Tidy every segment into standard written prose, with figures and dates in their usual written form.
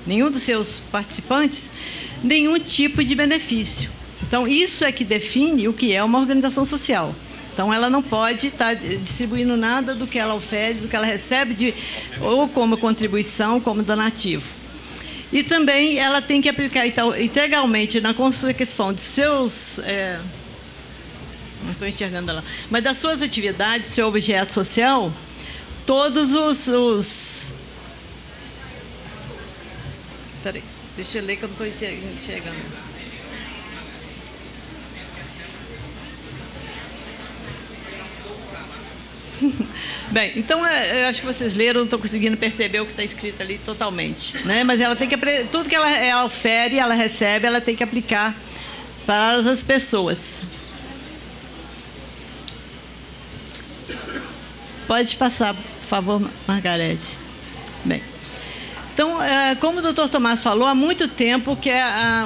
nenhum dos seus participantes, nenhum tipo de benefício. Então, isso é que define o que é uma organização social. Então, ela não pode estar distribuindo nada do que ela oferece, do que ela recebe, ou como contribuição, como donativo. E também ela tem que aplicar então, integralmente na consecução de seus... não estou enxergando ela, mas das suas atividades, seu objeto social, todos os Peraí, deixa eu ler que eu não estou enxergando. Bem, então eu acho que vocês leram, não estou conseguindo perceber o que está escrito ali totalmente, né? Mas ela tem que tudo que ela ofere, ela recebe, ela tem que aplicar para as pessoas. Pode passar, por favor, Margarete. Bem. Então, como o doutor Tomás falou, há muito tempo que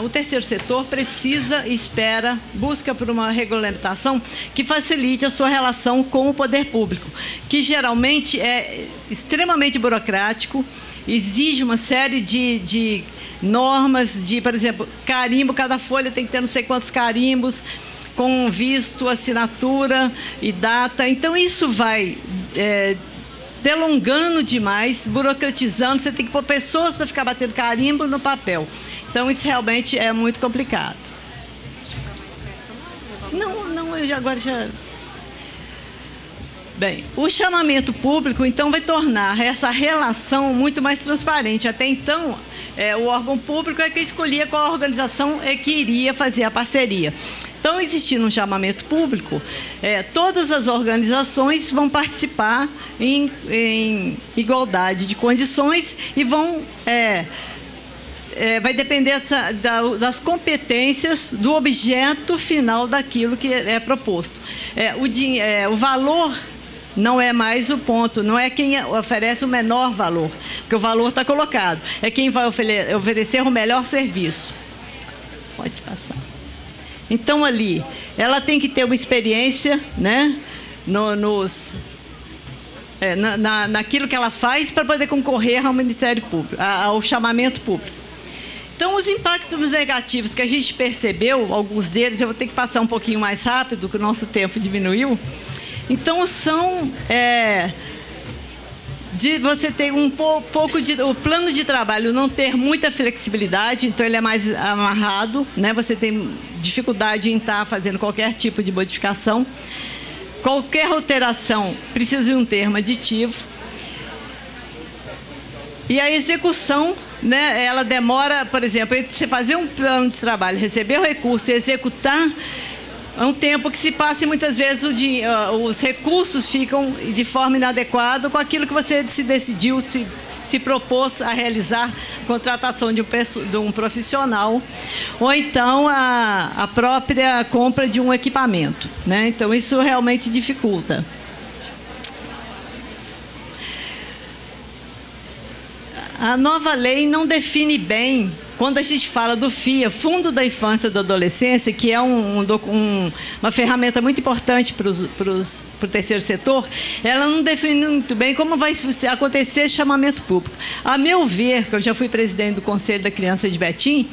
o terceiro setor precisa, espera, busca por uma regulamentação que facilite a sua relação com o poder público, que geralmente é extremamente burocrático, exige uma série de normas, por exemplo, carimbo, cada folha tem que ter não sei quantos carimbos, com visto, assinatura e data. Então, isso vai... delongando demais, burocratizando, você tem que pôr pessoas para ficar batendo carimbo no papel. Então, isso realmente é muito complicado. Não, eu agora já... Bem, o chamamento público, então, vai tornar essa relação muito mais transparente. Até então, o órgão público é que escolhia qual organização é que iria fazer a parceria. Então, existindo um chamamento público, todas as organizações vão participar em igualdade de condições e vão... vai depender das competências do objeto final daquilo que é proposto. O valor não é mais o ponto, não é quem oferece o menor valor, porque o valor está colocado, é quem vai oferecer o melhor serviço. Pode passar. Então, ali, ela tem que ter uma experiência, né, naquilo que ela faz para poder concorrer ao Ministério Público, ao chamamento público. Então, os impactos negativos que a gente percebeu, alguns deles, eu vou ter que passar um pouquinho mais rápido, que o nosso tempo diminuiu. Então, são... de você ter um pouco de... O plano de trabalho não ter muita flexibilidade, então ele é mais amarrado, né? Você tem dificuldade em estar fazendo qualquer tipo de modificação. Qualquer alteração precisa de um termo aditivo. E a execução, né? Ela demora, por exemplo, entre você fazer um plano de trabalho, receber o recurso e executar... É um tempo que se passa e muitas vezes os recursos ficam de forma inadequada com aquilo que você se decidiu, se propôs a realizar, contratação de um profissional, ou então a própria compra de um equipamento, né? Então, isso realmente dificulta. A nova lei não define bem... Quando a gente fala do FIA, Fundo da Infância e da Adolescência, que é uma ferramenta muito importante para o terceiro setor, ela não define muito bem como vai acontecer esse chamamento público. A meu ver, que eu já fui presidente do Conselho da Criança de Betim,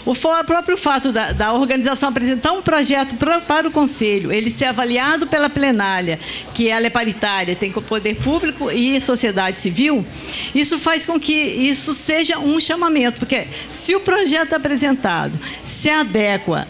o próprio fato da organização apresentar um projeto para o Conselho, ele ser avaliado pela plenária, que ela é paritária, tem poder público e sociedade civil, isso faz com que isso seja um chamamento, porque... Se o projeto apresentado se adequa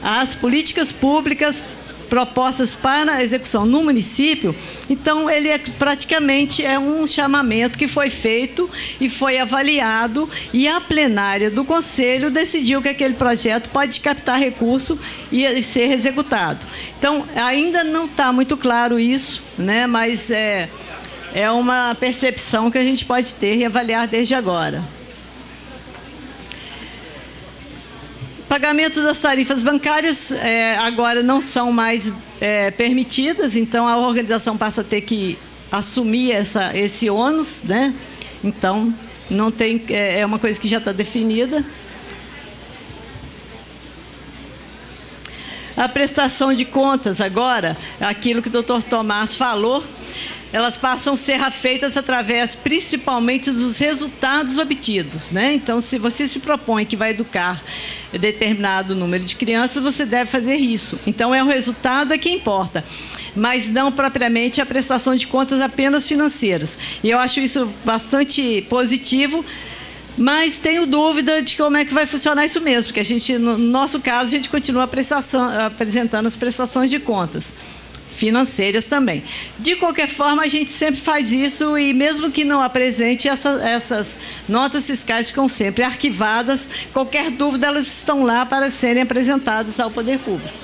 às políticas públicas propostas para a execução no município, então ele praticamente é um chamamento que foi feito e foi avaliado e a plenária do Conselho decidiu que aquele projeto pode captar recurso e ser executado. Então, ainda não está muito claro isso, né? Mas é uma percepção que a gente pode ter e avaliar desde agora. Pagamento das tarifas bancárias agora não são mais permitidas, então a organização passa a ter que assumir esse ônus, né? Então, não tem, é uma coisa que já está definida. A prestação de contas agora, aquilo que o doutor Tomás falou, elas passam a ser feitas através, principalmente, dos resultados obtidos, né? Então, se você se propõe que vai educar determinado número de crianças, você deve fazer isso. Então, o resultado que importa, mas não propriamente a prestação de contas apenas financeiras. E eu acho isso bastante positivo, mas tenho dúvida de como é que vai funcionar isso mesmo, porque a gente, no nosso caso, a gente continua apresentando as prestações de contas financeiras também. De qualquer forma, a gente sempre faz isso e mesmo que não apresente, essas notas fiscais ficam sempre arquivadas. Qualquer dúvida, elas estão lá para serem apresentadas ao poder público.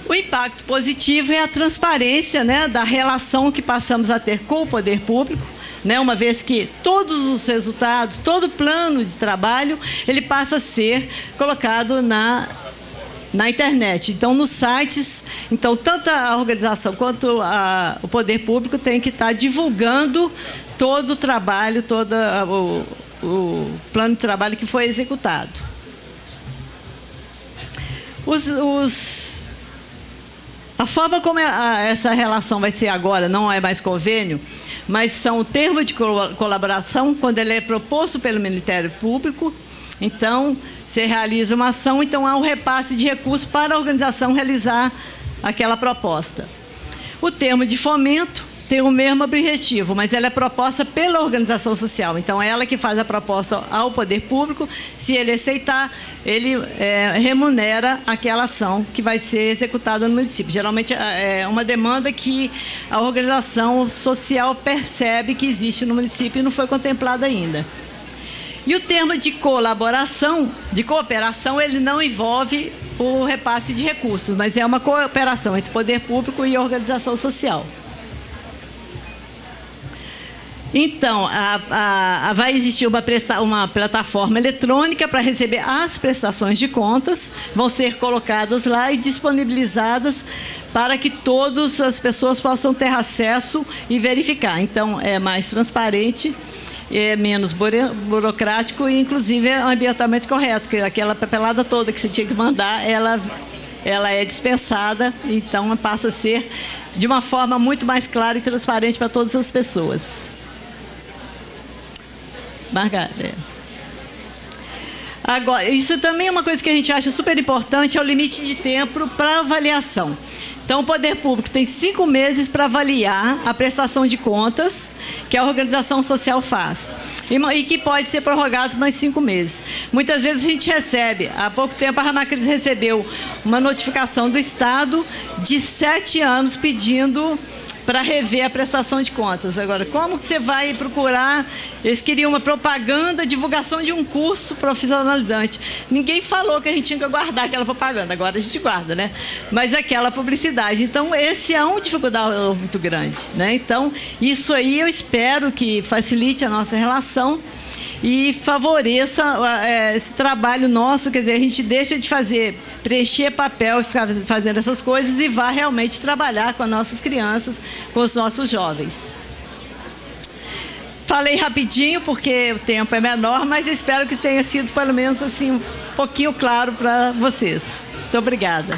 O impacto positivo é a transparência, né, da relação que passamos a ter com o poder público, né, uma vez que todos os resultados, todo o plano de trabalho, ele passa a ser colocado na internet. Então, nos sites, então, tanto a organização quanto o poder público tem que estar divulgando todo o trabalho, todo o plano de trabalho que foi executado. A forma como essa relação vai ser agora, não é mais convênio, mas são o termo de colaboração, quando ele é proposto pelo Ministério Público. Então, você realiza uma ação, então há um repasse de recursos para a organização realizar aquela proposta. O termo de fomento tem o mesmo objetivo, mas ela é proposta pela organização social. Então, é ela que faz a proposta ao poder público. Se ele aceitar, ele remunera aquela ação que vai ser executada no município. Geralmente, é uma demanda que a organização social percebe que existe no município e não foi contemplada ainda. E o termo de colaboração, de cooperação, ele não envolve o repasse de recursos, mas é uma cooperação entre poder público e organização social. Então, vai existir uma plataforma eletrônica para receber as prestações de contas, vão ser colocadas lá e disponibilizadas para que todas as pessoas possam ter acesso e verificar. Então, é mais transparente, é menos burocrático e, inclusive, é ambientalmente correto, porque aquela papelada toda que você tinha que mandar, ela é dispensada, então passa a ser de uma forma muito mais clara e transparente para todas as pessoas. Agora, isso também é uma coisa que a gente acha super importante, é o limite de tempo para avaliação. Então, o poder público tem 5 meses para avaliar a prestação de contas que a organização social faz e que pode ser prorrogado por mais 5 meses. Muitas vezes a gente recebe, há pouco tempo a Ramacris recebeu uma notificação do Estado de 7 anos pedindo para rever a prestação de contas. Agora, como que você vai procurar? Eles queriam uma propaganda, divulgação de um curso profissionalizante. Ninguém falou que a gente tinha que guardar aquela propaganda, agora a gente guarda, né? Mas aquela publicidade. Então, esse é uma dificuldade muito grande, né? Então, isso aí eu espero que facilite a nossa relação e favoreça esse trabalho nosso, quer dizer, a gente deixa de preencher papel e ficar fazendo essas coisas e vai realmente trabalhar com as nossas crianças, com os nossos jovens. Falei rapidinho porque o tempo é menor, mas espero que tenha sido pelo menos assim um pouquinho claro para vocês. Muito obrigada.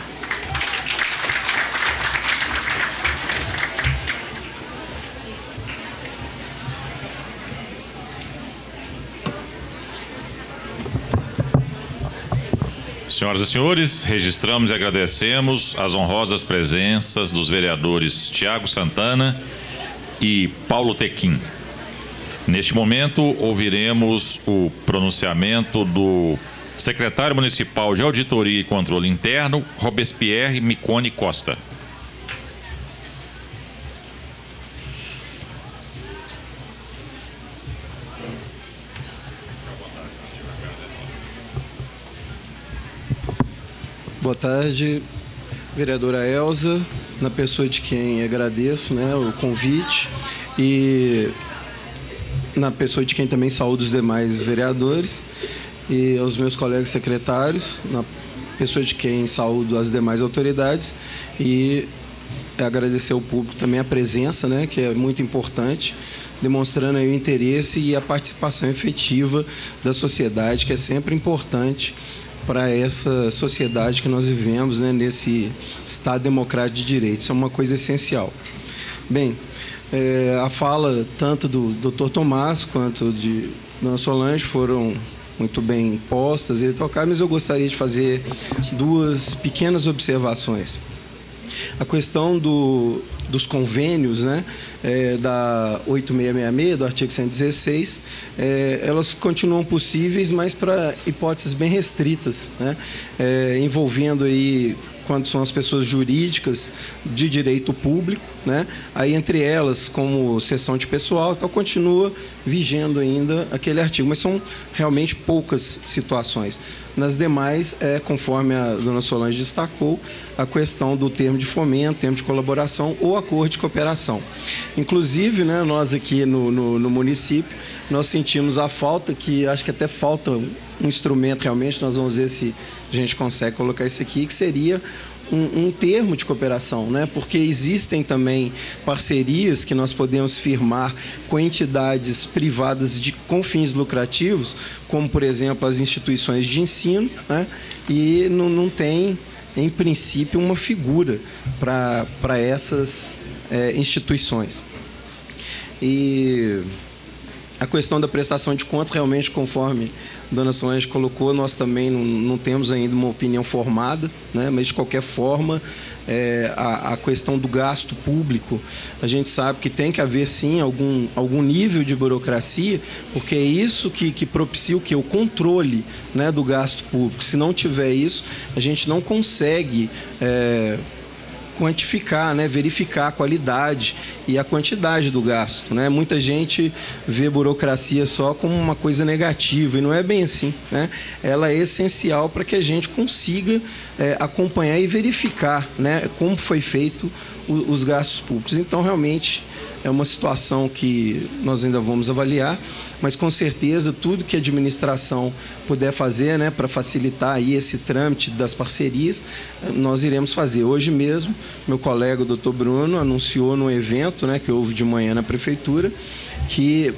Senhoras e senhores, registramos e agradecemos as honrosas presenças dos vereadores Tiago Santana e Paulo Tequim. Neste momento, ouviremos o pronunciamento do secretário municipal de Auditoria e Controle Interno, Robespierre Micone Costa. Boa tarde, vereadora Elza, na pessoa de quem agradeço, né, o convite, e na pessoa de quem também saúdo os demais vereadores, e aos meus colegas secretários, na pessoa de quem saúdo as demais autoridades, e agradecer ao público também a presença, né, que é muito importante, demonstrando aí o interesse e a participação efetiva da sociedade, que é sempre importante para essa sociedade que nós vivemos, né, nesse Estado democrático de direito. Isso é uma coisa essencial. Bem, a fala tanto do Dr. Tomás quanto de Dona Solange foram muito bem postas e tocadas, mas eu gostaria de fazer duas pequenas observações. A questão dos convênios, né, da 8666, do artigo 116, elas continuam possíveis, mas para hipóteses bem restritas, né, envolvendo aí quando são as pessoas jurídicas de direito público, né? Aí entre elas, como cessão de pessoal, então continua vigendo ainda aquele artigo, mas são realmente poucas situações. Nas demais, conforme a dona Solange destacou, a questão do termo de fomento, termo de colaboração ou acordo de cooperação. Inclusive, né, nós aqui no município, nós sentimos a falta, que acho que até falta um instrumento realmente, nós vamos ver se a gente consegue colocar isso aqui, que seria um termo de cooperação, né? Porque existem também parcerias que nós podemos firmar com entidades privadas com fins lucrativos, como, por exemplo, as instituições de ensino, né? E não tem, em princípio, uma figura para essas instituições. E a questão da prestação de contas, realmente, conforme a dona Solange colocou, nós também não temos ainda uma opinião formada, né? Mas, de qualquer forma, a questão do gasto público, a gente sabe que tem que haver, sim, algum nível de burocracia, porque é isso que propicia o quê? O controle, né, do gasto público. Se não tiver isso, a gente não consegue quantificar, né, verificar a qualidade e a quantidade do gasto, né? Muita gente vê burocracia só como uma coisa negativa, e não é bem assim, né? Ela é essencial para que a gente consiga acompanhar e verificar, né, como foi feito os gastos públicos. Então, realmente, é uma situação que nós ainda vamos avaliar, mas com certeza tudo que a administração puder fazer, né, para facilitar aí esse trâmite das parcerias, nós iremos fazer. Hoje mesmo, meu colega, o doutor Bruno, anunciou num evento, né, que houve de manhã na prefeitura, que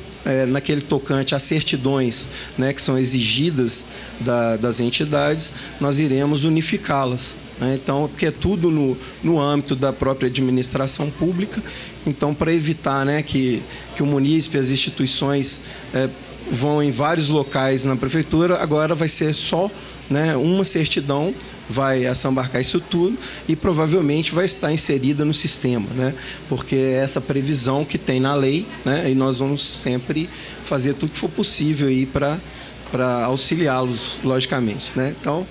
naquele tocante às certidões, né, que são exigidas das entidades, nós iremos unificá-las. Então, porque é tudo no âmbito da própria administração pública. Então, para evitar, né, que o munícipe, as instituições vão em vários locais na prefeitura, agora vai ser só, né, uma certidão, vai assambarcar isso tudo e provavelmente vai estar inserida no sistema, né, porque é essa previsão que tem na lei, né, e nós vamos sempre fazer tudo que for possível aí para auxiliá-los, logicamente, né. Então,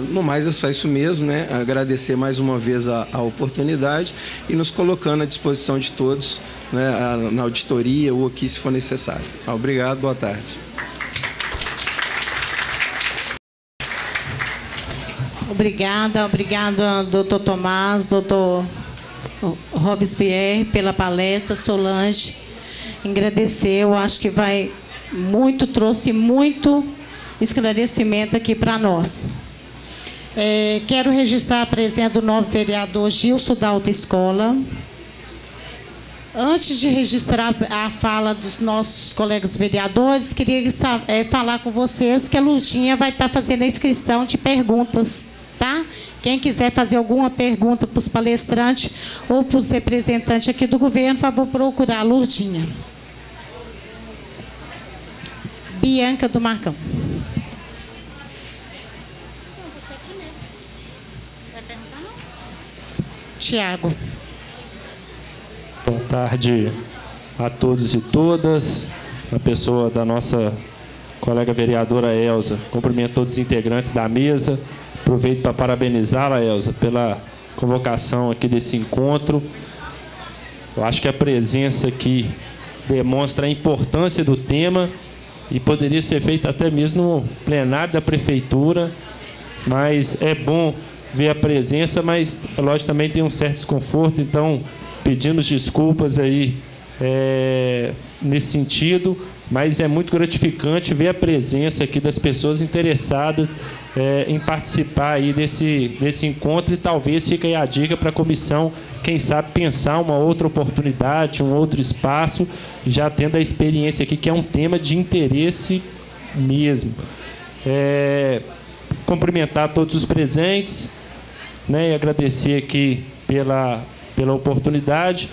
no mais, é só isso mesmo, né? Agradecer mais uma vez a oportunidade e nos colocando à disposição de todos, né, na auditoria ou aqui, se for necessário. Obrigado, boa tarde. Obrigada, doutor Tomás, doutor Robespierre, pela palestra. Solange, agradecer, eu acho que trouxe muito esclarecimento aqui para nós. Quero registrar a presença do novo vereador Gilson da Autoescola. Antes de registrar a fala dos nossos colegas vereadores, queria falar com vocês que a Lurdinha vai estar fazendo a inscrição de perguntas, tá? Quem quiser fazer alguma pergunta para os palestrantes ou para os representantes aqui do governo, por favor, procurar a Lurdinha. Bianca do Marcão. Tiago. Boa tarde a todos e todas. A pessoa da nossa colega vereadora Elza. Cumprimento todos os integrantes da mesa. Aproveito para parabenizá-la, Elza, pela convocação aqui desse encontro. Eu acho que a presença aqui demonstra a importância do tema e poderia ser feita até mesmo no plenário da prefeitura, mas é bom ver a presença, mas, lógico, também tem um certo desconforto, então pedimos desculpas aí nesse sentido, mas é muito gratificante ver a presença aqui das pessoas interessadas em participar aí desse encontro, e talvez fique aí a dica para a comissão, quem sabe pensar uma outra oportunidade, um outro espaço, já tendo a experiência aqui, que é um tema de interesse mesmo. cumprimentar todos os presentes, né, e agradecer aqui pela oportunidade.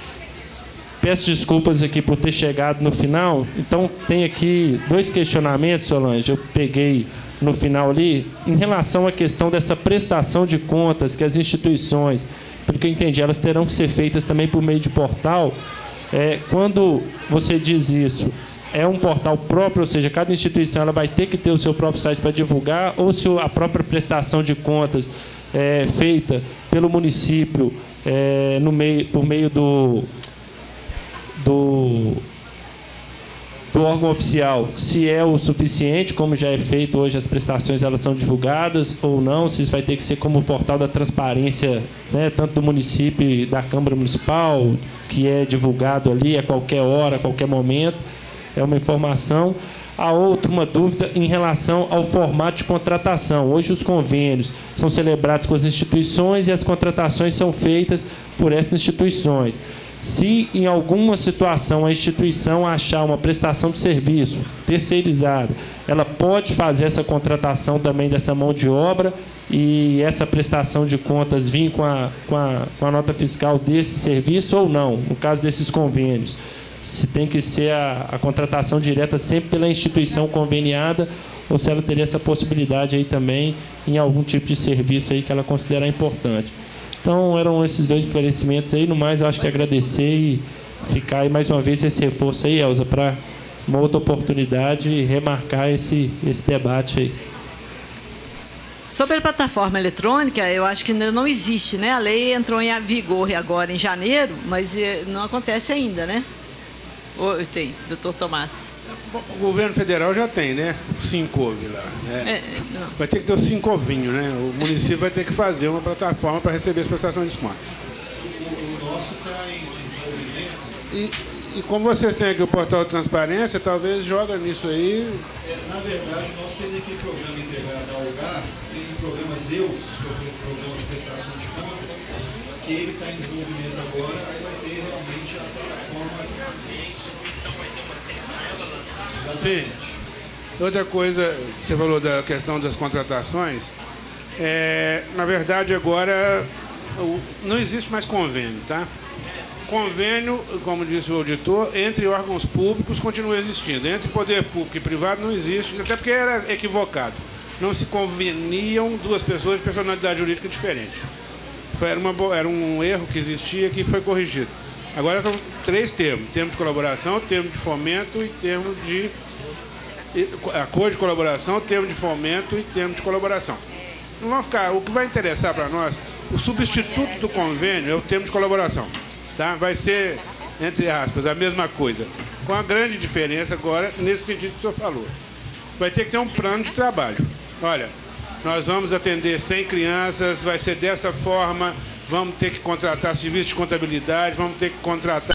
Peço desculpas aqui por ter chegado no final. Então, tem aqui 2 questionamentos, Solange. Eu peguei no final ali, em relação à questão dessa prestação de contas que as instituições, pelo que eu entendi, elas terão que ser feitas também por meio de portal. Quando você diz isso, é um portal próprio, ou seja, cada instituição ela vai ter que ter o seu próprio site para divulgar, ou se a própria prestação de contas é feita pelo município por meio do órgão oficial, se é o suficiente, como já é feito hoje, as prestações elas são divulgadas ou não, se isso vai ter que ser como o portal da transparência, né, tanto do município e da Câmara Municipal, que é divulgado ali a qualquer hora, a qualquer momento, é uma informação. A outra, uma dúvida em relação ao formato de contratação. Hoje os convênios são celebrados com as instituições e as contratações são feitas por essas instituições. Se em alguma situação a instituição achar uma prestação de serviço terceirizada, ela pode fazer essa contratação também dessa mão de obra e essa prestação de contas vir com a nota fiscal desse serviço ou não, no caso desses convênios. Se tem que ser a contratação direta sempre pela instituição conveniada ou se ela teria essa possibilidade aí também em algum tipo de serviço aí que ela considerar importante. Então, eram esses 2 esclarecimentos aí. No mais, eu acho que agradecer e ficar aí mais uma vez esse reforço aí, Elza, para uma outra oportunidade e remarcar esse debate aí. Sobre a plataforma eletrônica, eu acho que ainda não existe, né? A lei entrou em vigor agora em janeiro, mas não acontece ainda, né? Tem, doutor Tomás. O governo federal já tem, né? O Sincov lá. Vai ter que ter o Sincovinho, né? O município vai ter que fazer uma plataforma para receber as prestações de contas. O nosso está em desenvolvimento. E como vocês têm aqui o portal de transparência, talvez joga nisso aí. Na verdade, nós temos aqui o programa integrado ao lugar, tem o programa Zeus, que é o programa de prestação de contas, que ele está em desenvolvimento agora, aí vai ter realmente a plataforma. Sim. Outra coisa, você falou da questão das contratações. Na verdade, agora não existe mais convênio, tá? Convênio, como disse o auditor, entre órgãos públicos continua existindo. Entre poder público e privado não existe, até porque era equivocado. Não se conveniam 2 pessoas de personalidade jurídica diferente. Era um erro que existia que foi corrigido. Agora são 3 termos: termo de colaboração, termo de fomento e termo de acordo de colaboração, termo de fomento e termo de colaboração. Não vão ficar. O que vai interessar para nós, o substituto do convênio é o termo de colaboração, tá? Vai ser, entre aspas, a mesma coisa, com a grande diferença agora nesse sentido que o senhor falou. Vai ter que ter um plano de trabalho. Olha, nós vamos atender 100 crianças, vai ser dessa forma. Vamos ter que contratar serviço de contabilidade, vamos ter que contratar